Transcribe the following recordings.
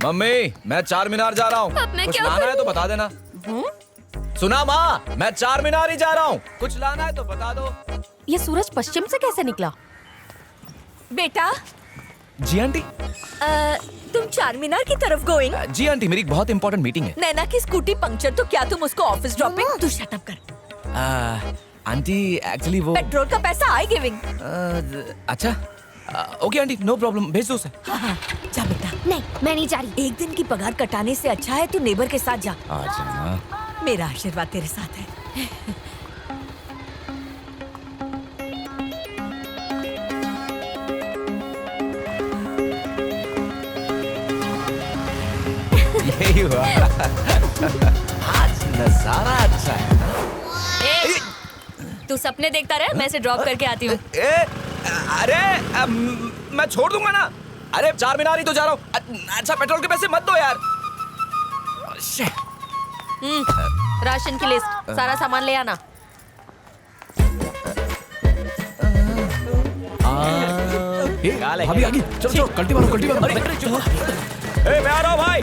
Mummy मैं चार मीनार जा रहा हूँ, कुछ लाना है तो बता देना। सुना माँ, मैं चार मीनार ही जा रहा हूँ, कुछ लाना है तो बता दो। ये सूरज पश्चिम से कैसे निकला? बेटा जी आंटी। तुम चार मीनार की तरफ गोइंग? जी आंटी, मेरी एक बहुत इंपॉर्टेंट मीटिंग है। नैना की स्कूटी पंक्चर, तो क्या तुम उसको ऑफिस ड्रॉपिंग? तू शट अप कर। आंटी एक्चुअली वो पेट्रोल का पैसा आई गिविंग। अच्छा ओके आंटी, नो प्रॉब्लम, भेज दो उसे। हाँ, जा बेटा। नहीं, मैं नहीं जा रही। एक दिन की पगार कटाने से अच्छा है तू नेबर के साथ जा। अच्छा मेरा आशीर्वाद तेरे साथ है। यही हुआ। आज नजारा अच्छा है ना? तू सपने देखता रहे, मैं इसे ड्रॉप करके आती हूँ। अरे मैं छोड़ दूंगा ना। अरे चार मीनार ही तो जा रहा हूँ। अच्छा पेट्रोल के पैसे मत दो यार। राशन की लिस्ट, सारा सामान ले आना। भाभी आ गई, चलो चलो कल्टी मारो कल्टी मारो। ए मैं आ रहा हूँ भाई।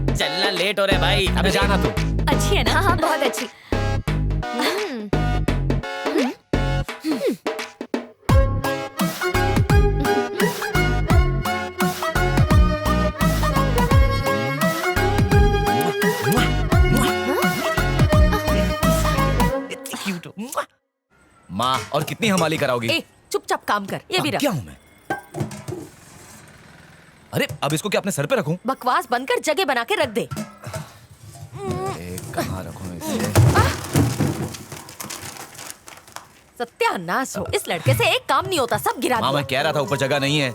चलना लेट हो रहा है भाई। अबे जाना तू। अच्छी है ना? हाँ बहुत अच्छी। माँ और कितनी हमाली कराओगी? ए, चुपचाप काम कर, ये भी रख। क्या हूँ मैं? अरे अब इसको क्या अपने सर पे रखूं? बकवास बंद कर, जगह बना के रख दे। कहाँ रखूं इसे? सत्यानाश हो, इस लड़के से एक काम नहीं होता, सब गिरा माँ दिया। मैं कह रहा था ऊपर जगह नहीं है।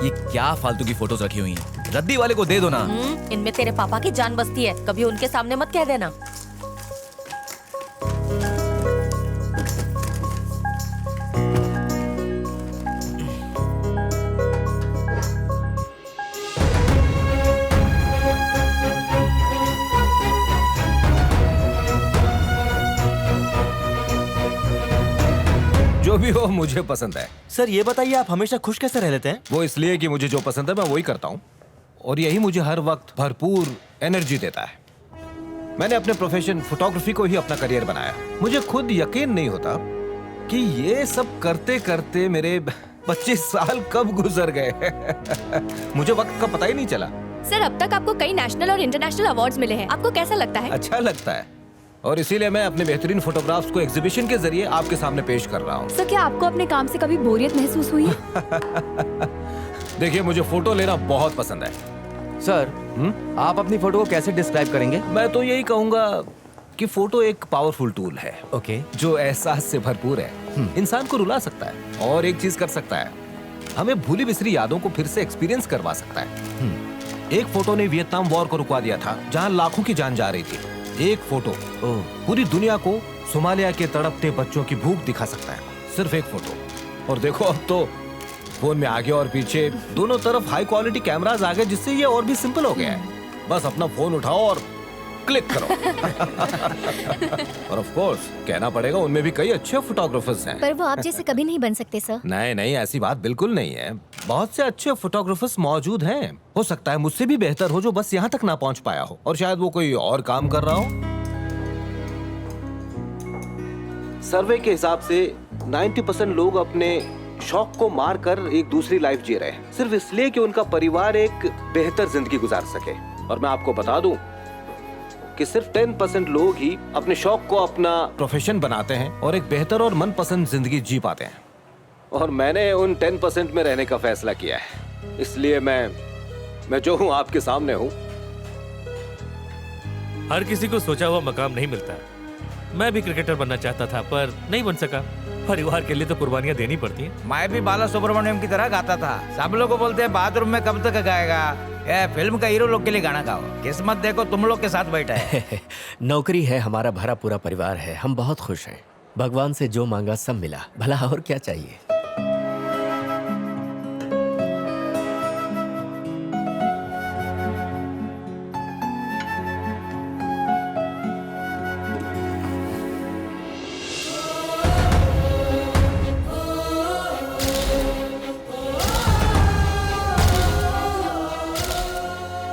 ये क्या फालतू की फोटोज रखी हुई हैं? रद्दी वाले को दे दो ना। इनमें तेरे पापा की जान बसती है, कभी उनके सामने मत कह देना। जो भी हो मुझे पसंद है। सर ये बताइए आप हमेशा खुश कैसे रह लेते हैं? वो इसलिए कि मुझे जो पसंद है मैं वही करता हूँ और यही मुझे हर वक्त भरपूर एनर्जी देता है। मैंने अपने प्रोफेशन फोटोग्राफी को ही अपना करियर बनाया। मुझे खुद यकीन नहीं होता कि ये सब करते करते मेरे 25 साल कब गुजर गए। मुझे वक्त का पता ही नहीं चला। सर अब तक आपको कई नेशनल और इंटरनेशनल अवार्ड्स मिले हैं, आपको कैसा लगता है? अच्छा लगता है और इसीलिए मैं अपने बेहतरीन फोटोग्राफ्स को एग्जीबिशन के जरिए आपके सामने पेश कर रहा हूँ। सर क्या आपको अपने काम से कभी बोरियत महसूस हुई है? देखिए मुझे फोटो लेना बहुत पसंद है। सर आप अपनी फोटो को कैसे डिस्क्राइब करेंगे? मैं तो यही कहूंगा कि फोटो एक पावरफुल टूल है। ओके। जो एहसास से भरपूर है, इंसान को रुला सकता है और एक चीज कर सकता है, हमें भूली बिसरी यादों को फिर से एक्सपीरियंस करवा सकता है। एक फोटो ने वियतनाम वॉर को रुकवा दिया था जहां लाखों की जान जा रही थी। एक फोटो पूरी दुनिया को सोमालिया के तड़पते बच्चों की भूख दिखा सकता है, सिर्फ एक फोटो। और देखो अब तो फोन में आगे और पीछे दोनों तरफ हाई क्वालिटी कैमरास आ गए, जिससे ये और भी सिंपल हो गया है। बस अपना फोन उठाओ और क्लिक करो। और ऑफ कोर्स कहना पड़ेगा उनमें भी कई अच्छे फोटोग्राफर्स हैं। पर वो आप जैसे कभी नहीं बन सकते सर। नहीं नहीं, ऐसी बात बिल्कुल नहीं है। बहुत से अच्छे फोटोग्राफर्स मौजूद हैं। हो सकता है मुझसे भी बेहतर हो जो बस यहाँ तक ना पहुँच पाया हो, और शायद वो कोई और काम कर रहा हो। सर्वे के हिसाब से 90% लोग अपने शौक को मार कर एक दूसरी लाइफ जी रहे हैं, सिर्फ इसलिए कि उनका परिवार एक बेहतर जिंदगी गुजार सके। और मैं आपको बता दूं कि सिर्फ 10% लोग ही अपने शौक को अपना प्रोफेशन बनाते हैं और एक बेहतर और मनपसंद जिंदगी जी पाते हैं। और मैंने उन 10% में रहने का फैसला किया है, इसलिए मैं जो हूं आपके सामने हूं। हर किसी को सोचा हुआ मकाम नहीं मिलता। मैं भी क्रिकेटर बनना चाहता था पर नहीं बन सका। परिवार के लिए तो कुर्बानियां देनी पड़ती हैं। मैं भी बाला सुब्रमण्यम की तरह गाता था। सब लोग बोलते हैं बाथरूम में कब तक गाएगा, ये फिल्म का हीरो लोग के लिए गाना गाओ। किस्मत देखो तुम लोग के साथ बैठा है। नौकरी है, हमारा भरा पूरा परिवार है, हम बहुत खुश हैं। भगवान से जो मांगा सब मिला, भला और क्या चाहिए।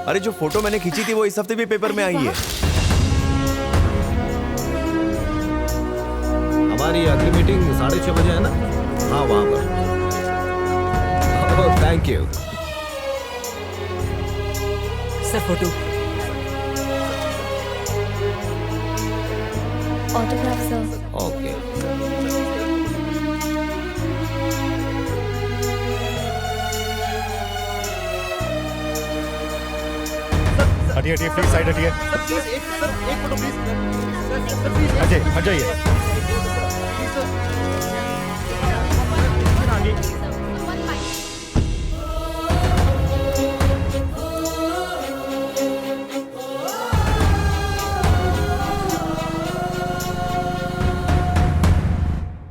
अरे जो फोटो मैंने खींची थी वो इस हफ्ते भी पेपर में आई है। हमारी अगली मीटिंग 6:30 बजे है ना? हाँ वहाँ पर। Thank you sir. Photo autograph sir. Okay. हटिए हटिए प्लीज, साइड हटिए। एक फोटो प्लीज। अजय हट जाइए।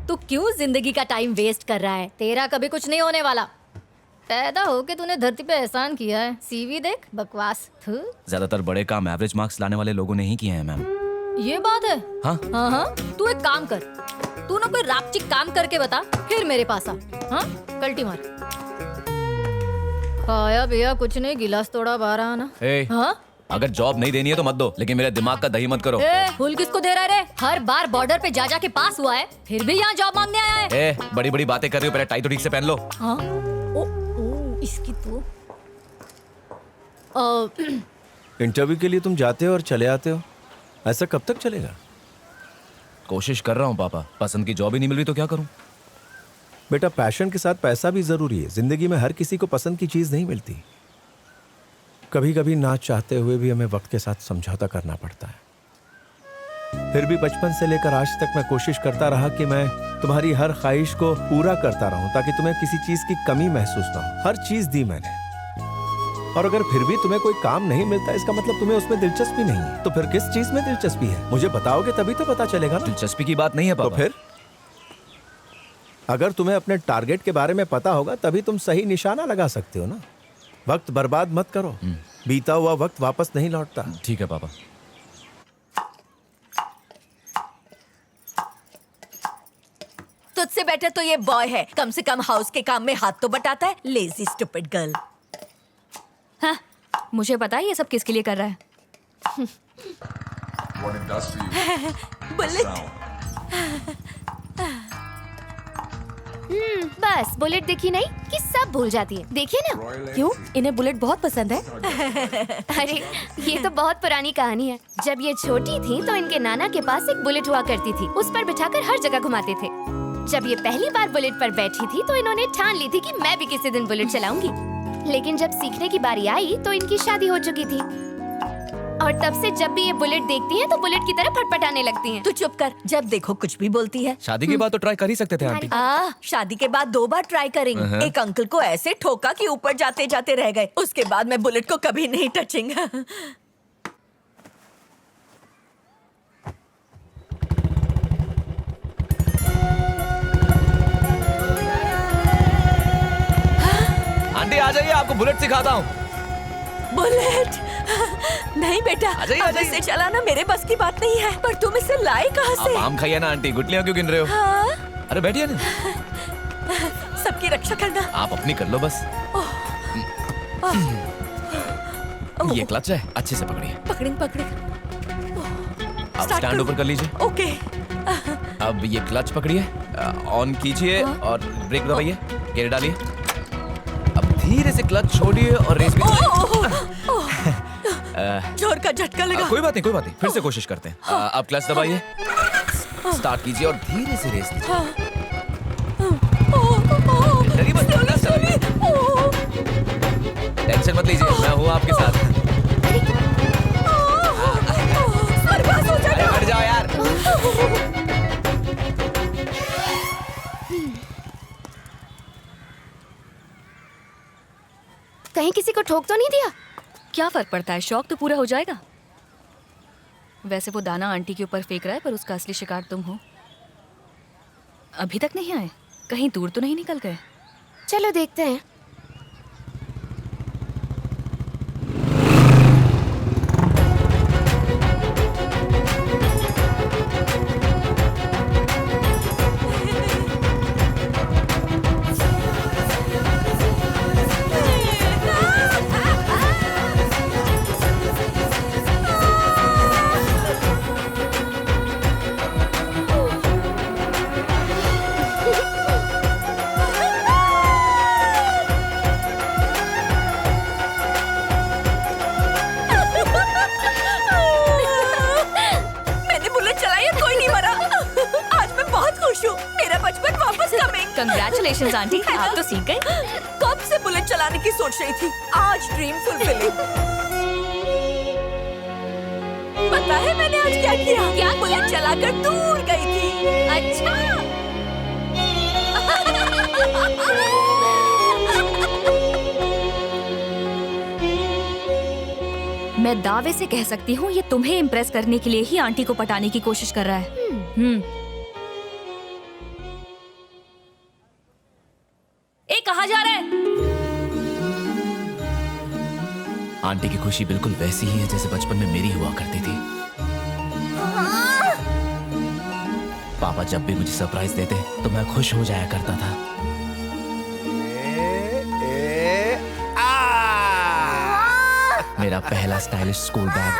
तू क्यों जिंदगी का टाइम वेस्ट कर रहा है? तेरा कभी कुछ नहीं होने वाला। पैदा होके तूने धरती पे एहसान किया है। सीवी देख, बकवास। ज्यादातर बड़े काम एवरेज मार्क्स लाने वाले लोगों ने ही किए हैं मैम। ये बात है। हाँ हाँ, तू एक काम कर, तू ना कोई रापचिक काम करके बता, फिर मेरे पास आ। हाँ, कल्टी मार। खाया पिया कुछ नहीं, गिलास तोड़ा बारह आना। हाँ? अगर जॉब नहीं देनी है तो मत दो, लेकिन मेरे दिमाग का दही मत करो। फूल किसको दे रहा है रे? हर बार बॉर्डर पे जा के पास हुआ है, फिर भी यहाँ जॉब मांगने आया है। बड़ी बड़ी बातें कर रही हो, पहले टाई तो ठीक से पहन लो। हाँ? इसकी तो इंटरव्यू के लिए तुम जाते हो और चले आते हो, ऐसा कब तक चलेगा? कोशिश कर रहा हूँ पापा, पसंद की जॉब ही नहीं मिल रही तो क्या करूँ? बेटा पैशन के साथ पैसा भी जरूरी है। जिंदगी में हर किसी को पसंद की चीज नहीं मिलती। कभी कभी ना चाहते हुए भी हमें वक्त के साथ समझौता करना पड़ता है। फिर भी बचपन से लेकर आज तक मैं कोशिश करता रहा कि मैं तुम्हारी हर ख्वाहिश को पूरा करता रहूं, ताकि तुम्हें किसी चीज की कमी महसूस ना हो। हर चीज दी मैंने, और अगर फिर भी तुम्हें कोई काम नहीं मिलता, इसका मतलब तुम्हें उसमें दिलचस्पी नहीं है। तो फिर किस चीज में दिलचस्पी है? मुझे बताओगे तभी तो पता चलेगा ना। दिलचस्पी की बात नहीं है पापा। तो फिर अगर तुम्हें अपने टारगेट के बारे में पता होगा तभी तुम सही निशाना लगा सकते हो ना। वक्त बर्बाद मत करो, बीता हुआ वक्त वापस नहीं लौटता। ठीक है पापा। तुझसे बेटर तो ये बॉय है, कम से कम हाउस के काम में हाथ तो बटाता है। Lazy stupid girl. हाँ, मुझे पता है ये सब किसके लिए कर रहा है। बुलेट। बस बुलेट देखी नहीं कि सब भूल जाती है। देखिए ना। क्यों? इन्हें बुलेट बहुत पसंद है। अरे ये तो बहुत पुरानी कहानी है। जब ये छोटी थी तो इनके नाना के पास एक बुलेट हुआ करती थी। उस पर बिठाकर हर जगह घुमाते थे। जब ये पहली बार बुलेट पर बैठी थी तो इन्होंने ठान ली थी कि मैं भी किसी दिन बुलेट चलाऊंगी। लेकिन जब सीखने की बारी आई तो इनकी शादी हो चुकी थी, और तब से जब भी ये बुलेट देखती हैं तो बुलेट की तरह फटफटाने लगती हैं। तू चुप कर, जब देखो कुछ भी बोलती है। शादी के बाद तो ट्राई कर ही सकते थे आंटी। शादी के बाद 2 बार ट्राई करेंगे। एक अंकल को ऐसे ठोका कि ऊपर जाते जाते रह गए। उसके बाद मैं बुलेट को कभी नहीं टचिंग। आंटी आ जाइए, आपको बुलेट सिखाता हूँ। बुलेट? नहीं बेटा, आ जाइए, आ अब जाइए। इसे चलाना मेरे बस की बात नहीं है। पर तुम इसे लाए कहाँ से? आप आम खाइए ना आंटी, गुटलियाँ क्यों गिन रहे हो? हाँ? अरे बैठिए ना। सबकी रक्षा करना। आप अपनी कर लो बस। ये क्लच है, अच्छे से पकड़िए। पकड़ेंगे। अब स्टैंड ऊपर कर लीजिए। ओके। अब ये क्लच पकड़िए, ऑन कीजिए और ब्रेक दबाइए, गियर डालिए। अब धीरे से क्लच छोड़िए और रेस भी जोर का झटका लगा। कोई बात नहीं, फिर से कोशिश करते हैं। अब क्लच दबाइए, स्टार्ट कीजिए और धीरे से रेस लीजिए। डरिए मत, क्लच दबाइए। टेंशन मत लीजिए, मैं हूँ आपके साथ। बर्बाद हो जाएगा। हट जाओ यार। कहीं किसी को ठोक तो नहीं दिया? क्या फर्क पड़ता है, शौक तो पूरा हो जाएगा। वैसे वो दाना आंटी के ऊपर फेंक रहा है, पर उसका असली शिकार तुम हो। अभी तक नहीं आए, कहीं दूर तो नहीं निकल गए? चलो देखते हैं। कंग्रेचुलेशंस आंटी, आप तो सीख गए। कब से बुलेट चलाने की सोच रही थी, आज ड्रीम फुलफिलिंग। पता है मैंने आज क्या किया? क्या बुलेट चलाकर दूर गई थी। अच्छा। मैं दावे से कह सकती हूँ ये तुम्हें इम्प्रेस करने के लिए ही आंटी को पटाने की कोशिश कर रहा है। ए, कहाँ जा रहा है? आंटी की खुशी बिल्कुल वैसी ही है जैसे बचपन में मेरी हुआ करती थी। पापा जब भी मुझे सरप्राइज देते तो मैं खुश हो जाया करता था। मेरा पहला स्टाइलिश स्कूल बैग,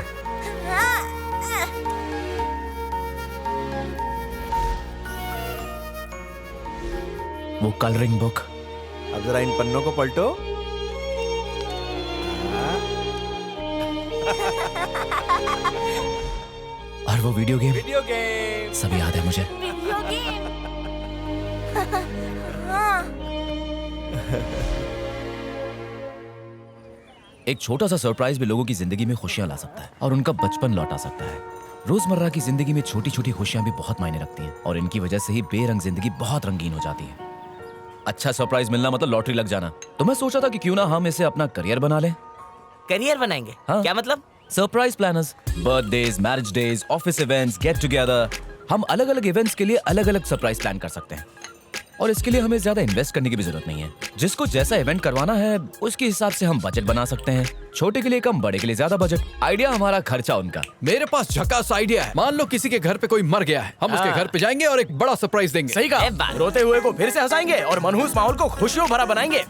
वो कलरिंग बुक, अब जरा इन पन्नों को पलटो। और वो वीडियो गेम वीडियो गेम सब याद है मुझे। Video game. एक छोटा सा सरप्राइज भी लोगों की जिंदगी में खुशियां ला सकता है और उनका बचपन लौटा सकता है। रोजमर्रा की जिंदगी में छोटी छोटी खुशियां भी बहुत मायने रखती हैं और इनकी वजह से ही बेरंग जिंदगी बहुत रंगीन हो जाती है। अच्छा सरप्राइज मिलना मतलब लॉटरी लग जाना। तो मैं सोचा था कि क्यों ना हम इसे अपना करियर बना लें। करियर बनाएंगे? हाँ। क्या मतलब? Surprise planners, birthdays, marriage days, office events, get together, हम अलग अलग इवेंट्स के लिए अलग अलग सरप्राइज प्लान कर सकते हैं और इसके लिए हमें ज्यादा इन्वेस्ट करने की भी जरूरत नहीं है। जिसको जैसा इवेंट करवाना है उसके हिसाब से हम बजट बना सकते हैं। छोटे के लिए कम, बड़े के लिए ज्यादा बजट। आइडिया हमारा, खर्चा उनका। मेरे पास झकास आइडिया है। मान लो किसी के घर पे कोई मर गया है, हम उसके घर पे जाएंगे और एक बड़ा सरप्राइज देंगे। सही कहा। रोते हुए को फिर से हंसाएंगे और मनहूस माहौल को खुशियों भरा बनाएंगे।